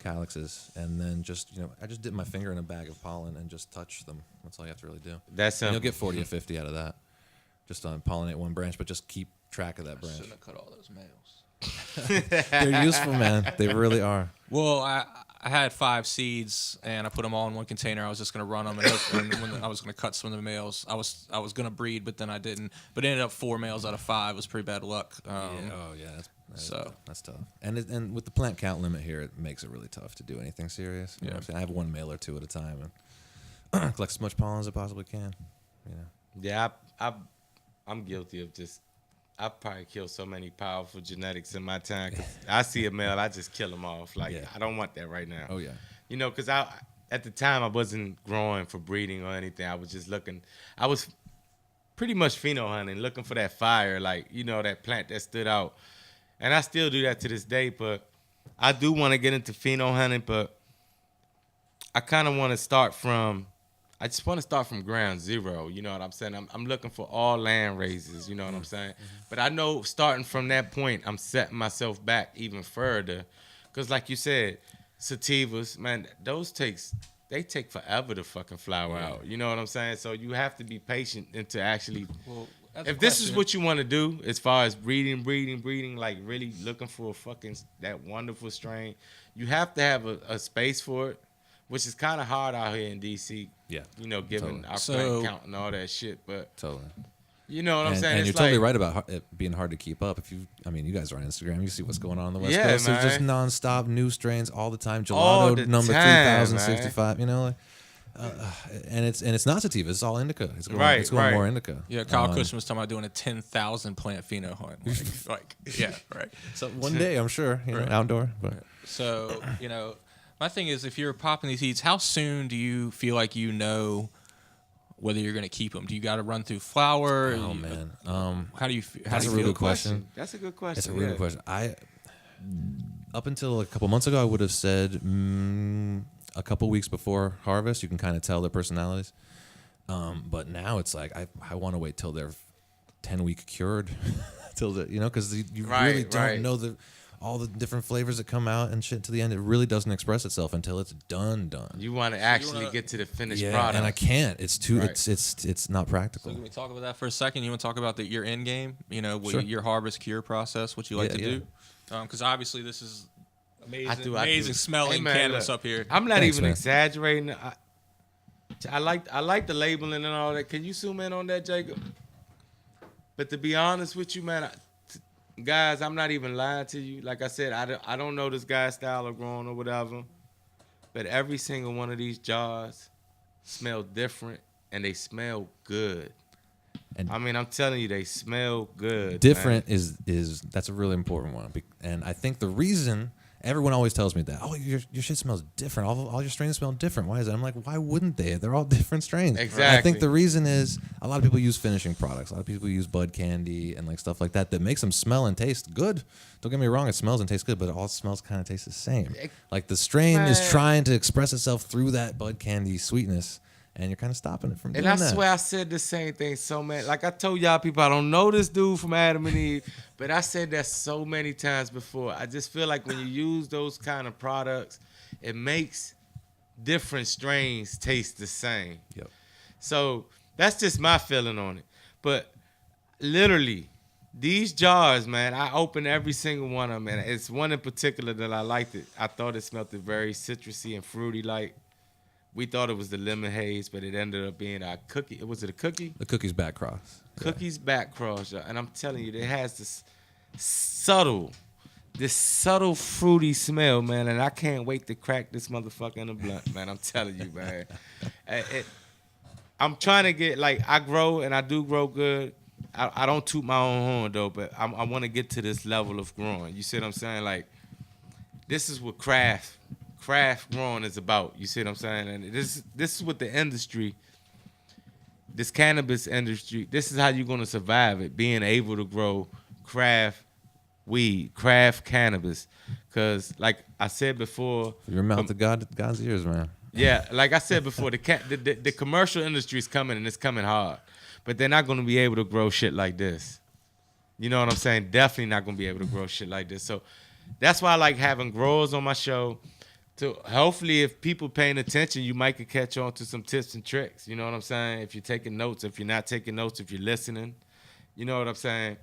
calyxes, and then just I just dip my finger in a bag of pollen and just touch them. That's all you have to really do. That's and you'll get 40 or 50 out of that. Just on pollinate one branch, but just keep track of that branch. Shouldn't have cut all those males. They're useful, man. They really are. Well, I had 5 seeds and I put them all in one container. I was just gonna run them, and when I was gonna cut some of the males, I was gonna breed, but then I didn't. But it ended up 4 males out of 5. It was pretty bad luck. That's tough. And with the plant count limit here, it makes it really tough to do anything serious. You know what I'm saying? I have 1 male or 2 at a time and collect as much pollen as I possibly can. Yeah, I'm guilty of just. I've probably killed so many powerful genetics in my time. 'Cause I see a male, I just kill him off. Like, I don't want that right now. Oh, yeah. Because at the time, I wasn't growing for breeding or anything. I was just looking. I was pretty much pheno hunting, looking for that fire, like, that plant that stood out. And I still do that to this day, but I do want to get into pheno hunting, but I kind of want to start from ground zero. You know what I'm saying? I'm looking for all land raises. You know what I'm saying? But I know starting from that point, I'm setting myself back even further. Because like you said, sativas, man, they take forever to fucking flower out. You know what I'm saying? So you have to be patient and to actually... Well, if this is what you want to do, as far as breeding, like really looking for that wonderful strain, you have to have a space for it, which is kind of hard out here in DC. Yeah. Given our plant count and all that shit. But totally. You know what I'm saying? And you're totally right about it being hard to keep up. You guys are on Instagram. You see what's going on the West Coast. Man. There's just nonstop new strains all the time. Gelato number 3065. And it's not sativa. It's all indica. It's going more indica. Yeah, Kyle Cushman was talking about doing a 10,000 plant pheno hunt. Yeah, right. So one day, I'm sure, outdoor. But. So my thing is, if you're popping these seeds, how soon do you feel like whether you're going to keep them? Do you got to run through flower? Oh man, how do you? That's a really good question. That's a good question. It's a really good question. Up until a couple months ago, I would have said a couple weeks before harvest, you can kind of tell their personalities. But now it's like I want to wait till they're 10-week cured, till because you really don't know all the different flavors that come out and shit to the end. It really doesn't express itself until it's done. You want to actually get to the finished product. And I can't. It's too. Right. It's not practical. So can we talk about that for a second? You want to talk about your end game? Sure. Your harvest cure process, what you like to do? Because obviously this is amazing smelling cannabis up here. I'm not even exaggerating. I like the labeling and all that. Can you zoom in on that, Jacob? But to be honest with you, man. Guys, I'm not even lying to you. Like I said, I don't know this guy's style of growing or whatever, but every single one of these jars smell different, and they smell good. And I'm telling you, they smell good. Different is that's a really important one, and I think the reason everyone always tells me that, your shit smells different. All your strains smell different. Why is that? I'm like, why wouldn't they? They're all different strains. Exactly. And I think the reason is a lot of people use finishing products. A lot of people use bud candy and like stuff like that makes them smell and taste good. Don't get me wrong, it smells and tastes good, but it all smells kind of tastes the same. Like the strain is trying to express itself through that bud candy sweetness. And you're kind of stopping it from doing that. And I swear I said the same thing so many. Like I told y'all people, I don't know this dude from Adam and Eve, but I said that so many times before. I just feel like when you use those kind of products, it makes different strains taste the same. Yep. So that's just my feeling on it. But literally, these jars, man, I opened every single one of them. And it's one in particular that I liked it. I thought it smelled very citrusy and fruity like. We thought it was the lemon haze, but it ended up being our cookie. Was it a cookie? The cookie's back cross. Cookie's back cross, and I'm telling you, it has this subtle fruity smell, man, and I can't wait to crack this motherfucker in a blunt, man. I'm telling you, man. I'm trying to get, I grow, and I do grow good. I don't toot my own horn, though, but I want to get to this level of growing. You see what I'm saying? this is what craft growing is about. You see what I'm saying? And this is what the industry, this cannabis industry, this is how you're gonna survive it, being able to grow craft weed, craft cannabis. Cause like I said before, Your mouth to God's ears, man. yeah, like I said before, the commercial industry is coming and it's coming hard. But they're not gonna be able to grow shit like this. You know what I'm saying? Definitely not gonna be able to grow shit like this. So that's why I like having growers on my show. To hopefully, if people paying attention, you might could catch on to some tips and tricks. You know what I'm saying? If you're taking notes, if you're not taking notes, if you're listening, you know what I'm saying?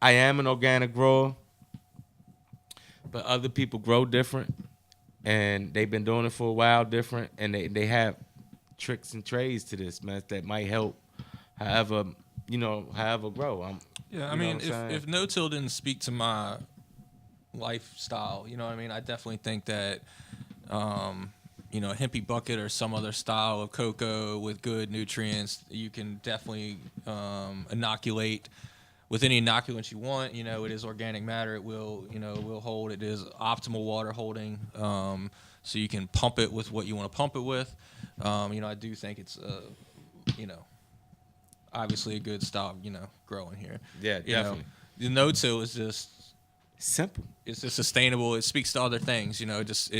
I am an organic grower, but other people grow different, and they've been doing it for a while different, and they have tricks and trades to this, man, that might help however grow. Yeah, I mean, if no-till didn't speak to my lifestyle, you know what I mean? I definitely think that, you know, a hempy bucket or some other style of cocoa with good nutrients, you can definitely inoculate with any inoculant you want. You know, it is organic matter. It will, you know, will hold. It is optimal water holding. So you can pump it with what you want to pump it with. You know, I do think it's, you know, obviously a good style, you know, growing here. Yeah, definitely. The no-till is just simple. It's just sustainable. It speaks to other things, you know. It's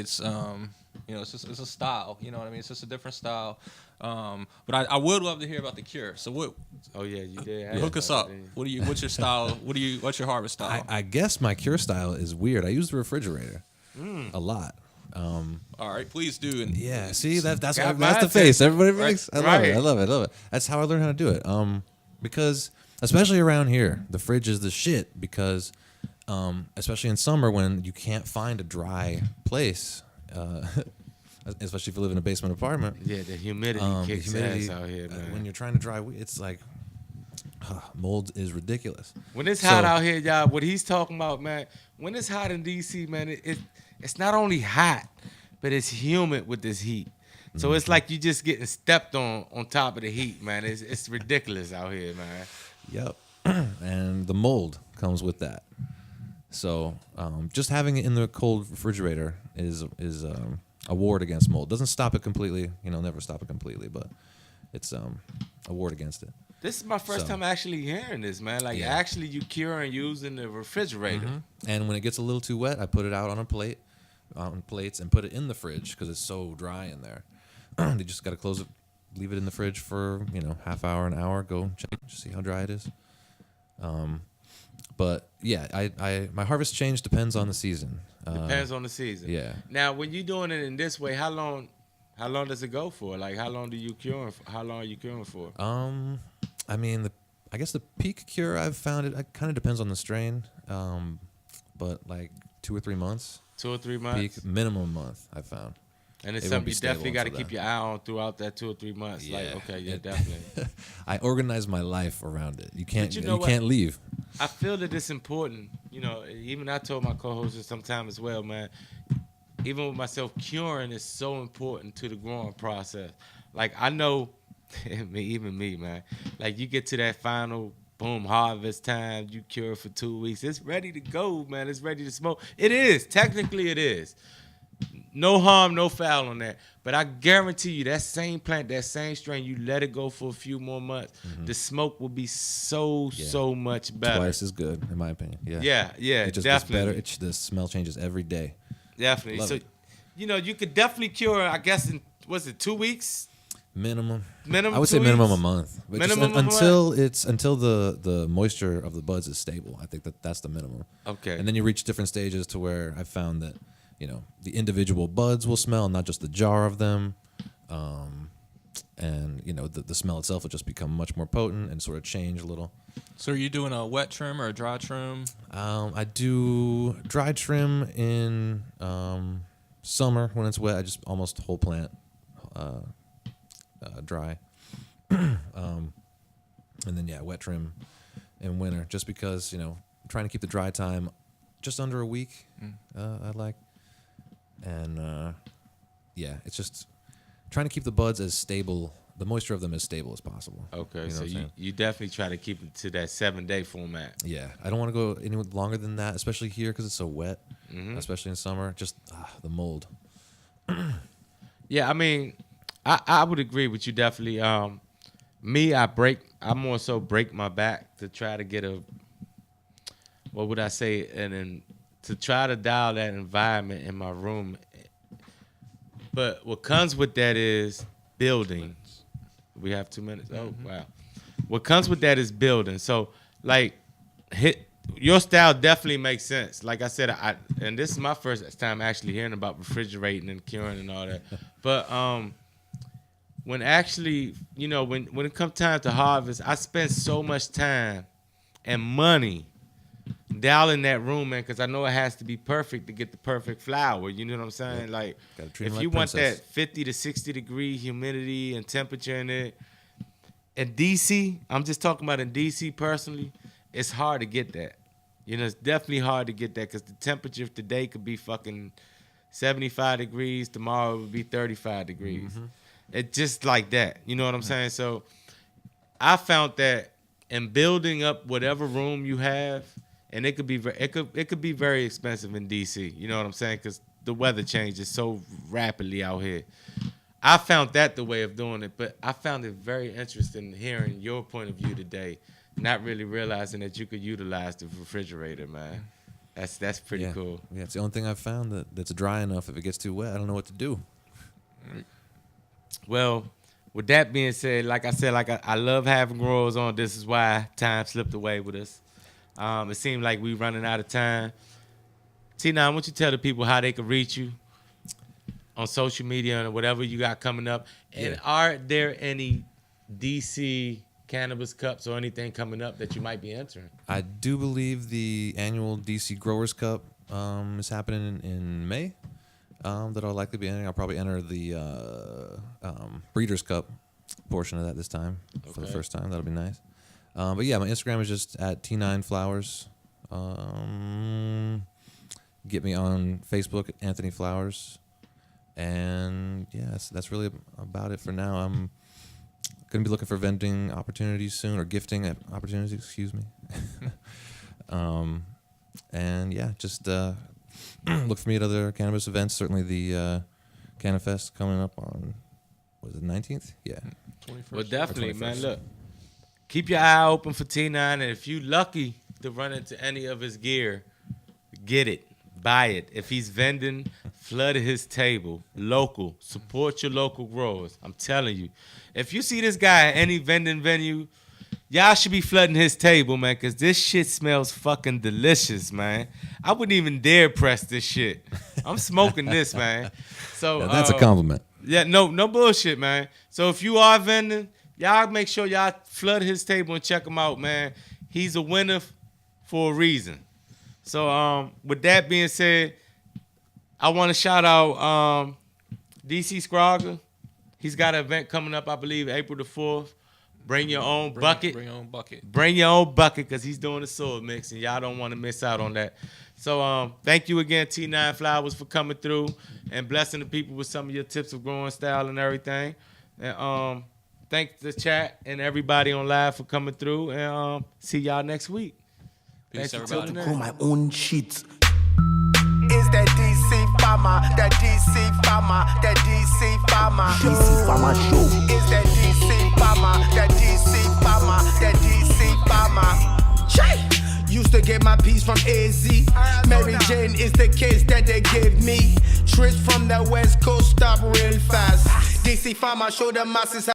you know, it's a style. You know what I mean? It's just a different style. But I would love to hear about the cure. So what? Oh yeah, you did. Hook us up. What's your style? What's your harvest style? I guess my cure style is weird. I use the refrigerator a lot. All right, please do. And yeah, see that's the face everybody makes. Right. I love it. That's how I learned how to do it. Because especially around here, the fridge is the shit. Because especially in summer when you can't find a dry place, especially if you live in a basement apartment. Yeah, the humidity kicks ass out here, man. When you're trying to dry, it's like mold is ridiculous. When it's hot out here, y'all, what he's talking about, man. When it's hot in DC, man, it's not only hot, but it's humid with this heat. So it's like you just getting stepped on top of the heat, man. It's ridiculous out here, man. Yep. And the mold comes with that. So just having it in the cold refrigerator is a ward against mold. Doesn't stop it completely, you know, never stop it completely, but it's a ward against it. This is my first time actually hearing this, man. Like actually you curing using the refrigerator. Mm-hmm. And when it gets a little too wet, I put it out on plates and put it in the fridge because it's so dry in there. You just got to close it, leave it in the fridge for, you know, half hour, an hour, go check, just see how dry it is. But yeah, my harvest change depends on the season. Depends on the season. Yeah. Now, when you're doing it in this way, how long does it go for? Like, how long are you curing for? I mean, I guess the peak cure I've found it kind of depends on the strain. But like 2 or 3 months. 2 or 3 months. Peak minimum a month I've found. And it's something you definitely got to keep your eye on throughout that 2 or 3 months. Yeah. Like, okay, yeah, definitely. I organize my life around it. You can't can't leave. I feel that it's important. You know, even I told my co-hosts sometime as well, man. Even with myself, curing is so important to the growing process. Like, I know, even me, man. Like, you get to that final boom harvest time, you cure for 2 weeks. It's ready to go, man. It's ready to smoke. It is. Technically, it is. No harm, no foul on that. But I guarantee you, that same plant, that same strain, you let it go for a few more months, the smoke will be so much better. Twice as good, in my opinion. Yeah, it just definitely. gets better. The smell changes every day. Definitely. Love So, it. you know, you could definitely cure, I guess, in, 2 weeks? Minimum. Minimum. I would say 2 minimum weeks? a month. But Minimum just of a month? until the moisture of the buds is stable. I think that's the minimum. Okay. And then you reach different stages to where I've found that, you know, the individual buds will smell, not just the jar of them. And, you know, the smell itself will just become much more potent and sort of change a little. So are you doing a wet trim or a dry trim? I do dry trim in summer when it's wet. I just almost whole plant dry. And then, wet trim in winter just because, you know, I'm trying to keep the dry time just under a week, I like. And, it's just trying to keep the buds as stable the moisture of them as stable as possible. Okay, You know so what I'm saying? you definitely try to keep it to that 7-day format. Yeah, I don't want to go any longer than that, especially here because it's so wet, especially in summer. Just the mold. Yeah, I mean, I would agree with you definitely. Me, I more so break my back to try to get what would I say, and then to try to dial that environment in my room. But what comes with that is building. We have 2 minutes. Oh wow. What comes with that is building. So like, your style definitely makes sense. Like I said, and this is my first time actually hearing about refrigerating and curing and all that. But when actually, when it comes time to harvest, I spend so much time and money dialing that room, man, because I know it has to be perfect to get the perfect flower. You know what I'm saying? Yeah. Like, Gotta treat if 'em like you want princess. that 50 to 60 degree humidity and temperature in it, in DC, I'm just talking about in DC personally, it's hard to get that. It's definitely hard to get that because the temperature of today could be fucking 75 degrees. Tomorrow it would be 35 degrees. It's just like that. You know what I'm saying? So I found that in building up whatever room you have, and it could be very expensive in DC. You know what I'm saying? Because the weather changes so rapidly out here. I found that the way of doing it, but I found it very interesting hearing your point of view today, not really realizing that you could utilize the refrigerator, man. That's pretty cool. Yeah, it's the only thing I've found that's dry enough. If it gets too wet, I don't know what to do. Well, with that being said, like I said, I love having growers on. This is why time slipped away with us. It seemed like we running out of time. T9, why don't you tell the people how they can reach you on social media and whatever you got coming up? And are there any DC cannabis cups or anything coming up that you might be entering? I do believe the annual DC Growers Cup is happening in May. That I'll likely be entering. I'll probably enter the Breeders' Cup portion of that this time for the first time. That'll be nice. But yeah, my Instagram is just at T9Flowers. Get me on Facebook at Anthony Flowers. And yeah, that's really about it for now. I'm going to be looking for vending opportunities soon, or gifting opportunities, excuse me. And yeah, just look for me at other cannabis events. Certainly the CannaFest coming up on, was it 19th? Yeah. 21st. Well, definitely, 21st. man. Look, keep your eye open for T9, and if you lucky to run into any of his gear, get it, buy it. If he's vending, flood his table. Local, support your local growers. I'm telling you, if you see this guy at any vending venue, y'all should be flooding his table, man, because this shit smells fucking delicious, man. I wouldn't even dare press this shit. I'm smoking this, man. So Now, that's a compliment. yeah, no bullshit, man. So if you are vending, y'all make sure y'all flood his table and check him out, man. He's a winner for a reason. So with that being said, I want to shout out DC Scrogger. He's got an event coming up, I believe, April the 4th. Bring your own bucket. Bring your own bucket. Bring your own bucket because he's doing the soil mix, and y'all don't want to miss out on that. So thank you again, T9 Flowers, for coming through and blessing the people with some of your tips of growing style and everything. And thank the chat and everybody on live for coming through, and see y'all next week. Peace, Thanks for everybody. tuning Grow in. my own shit. Is that DC Pharma, that DC Pharma, that DC Pharma DC Pharma Show. Is that DC Pharma, that DC Pharma, that DC Pharma. Shay! Used to get my piece from AZ. Mary Jane is the case that they gave me. Trips from the West Coast stop real fast. DC Pharma show the masses.